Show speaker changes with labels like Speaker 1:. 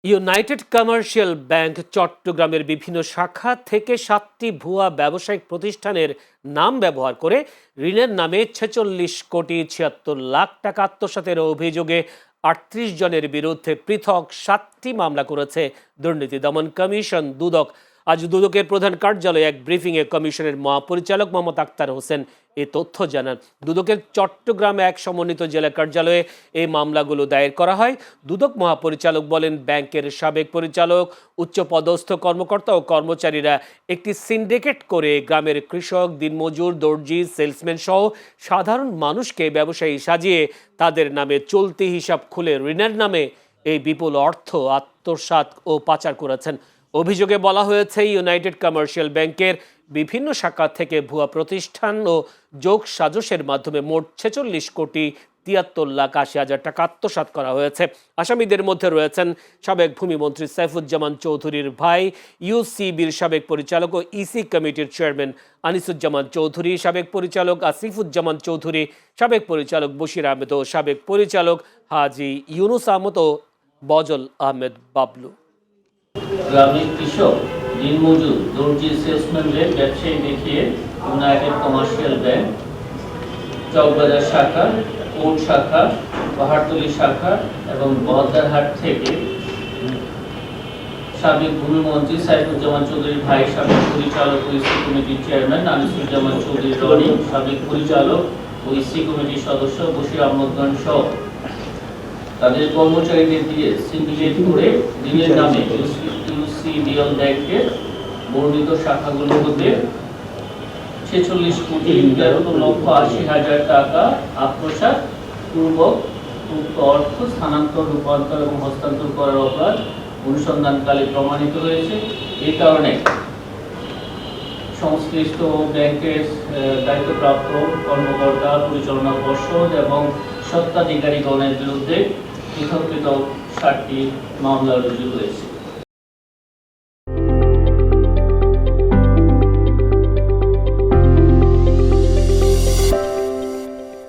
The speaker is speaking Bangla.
Speaker 1: ইউনাইটেড কমার্শিয়াল ব্যাংক চট্টগ্রামের বিভিন্ন শাখা থেকে 7টি ভুয়া ব্যবসায়িক প্রতিষ্ঠানের নাম ব্যবহার করে ঋণের নামে 46,76,00,000 টাকা আত্মসাতের অভিযোগে 38 জনের বিরুদ্ধে পৃথক 7টি মামলা করেছে দুর্নীতি দমন কমিশন দুদক। আজ দুদকের প্রধান কার্যালয়ে এক ব্রিফিংয়ে কমিশনের মহাপরিচালক মোহাম্মদ আক্তার হোসেন এ তথ্য জানান। দুদকের চট্টগ্রামে এক সমন্বিত জেলা কার্যালয়ে এই মামলাগুলো দায়ের করা হয়। দুদক মহাপরিচালক বলেন, ব্যাংকের সাবেক পরিচালক, উচ্চপদস্থ কর্মকর্তা ও কর্মচারীরা একটি সিন্ডিকেট করে গ্রামের কৃষক, দিনমজুর, দর্জি, সেলসম্যান সহ সাধারণ মানুষকে ব্যবসায়ী সাজিয়ে তাদের নামে চলতি হিসাব খুলে ঋণের নামে এই বিপুল অর্থ আত্মসাৎ ও পাচার করেছেন। অভিযোগে বলা হয়েছে, ইউনাইটেড কমার্শিয়াল ব্যাংকের বিভিন্ন শাখা থেকে ভুয়া প্রতিষ্ঠান ও যোগ সাজসের মাধ্যমে মোট 46,73,80,000 টাকা আত্মসাৎ করা হয়েছে। আসামিদের মধ্যে রয়েছেন সাবেক ভূমিমন্ত্রী সাইফুজ্জামান চৌধুরীর ভাই, ইউসিবির সাবেক পরিচালক ও ইসি কমিটির চেয়ারম্যান আনিসুজ্জামান চৌধুরী, সাবেক পরিচালক আসিফুজ্জামান চৌধুরী, সাবেক পরিচালক বশির আহমেদ ও সাবেক পরিচালক হাজি ইউনুস আহমদ ও বজল আহমেদ বাবলু।
Speaker 2: গ্রামের কৃষক, দিনমজুর, দর্জি, সেলসম্যানদের ব্যবসায়ী দেখিয়ে ইউনাইটেড কমার্শিয়াল ব্যাংক চকবাজার শাখা, কোর্ট শাখা, পাহাড়তলী শাখা এবং বহদ্দারহাট থেকে সাবেক ভূমিমন্ত্রী সাইফুজ্জামান চৌধুরীর ভাই, সাবেক পরিচালক ও ইসি কমিটির চেয়ারম্যান আনিসুজ্জামান চৌধুরী রনি, সাবেক পরিচালক ও ইসি কমিটির সদস্য বশির আহমদ সহ তাদের কর্মচারীদের দিয়ে সিন্ডিকেট করে ঋণের নামে ইউসিবিএল ব্যাংকের বর্ণিত শাখাগুলো হতে 46,13,80,000 টাকা আত্মসাৎ পূর্বক উক্ত অর্থ স্থানান্তর, রূপান্তর এবং হস্তান্তর করার অপরাধ অনুসন্ধানকালে প্রমাণিত হয়েছে। এই কারণে সংশ্লিষ্ট ব্যাংকের দায়িত্বপ্রাপ্ত কর্মকর্তা, পরিচালনা পর্ষদ এবং স্বত্বাধিকারীগণের বিরুদ্ধে পৃথক পৃথক 7টি মামলা রুজু হয়েছে।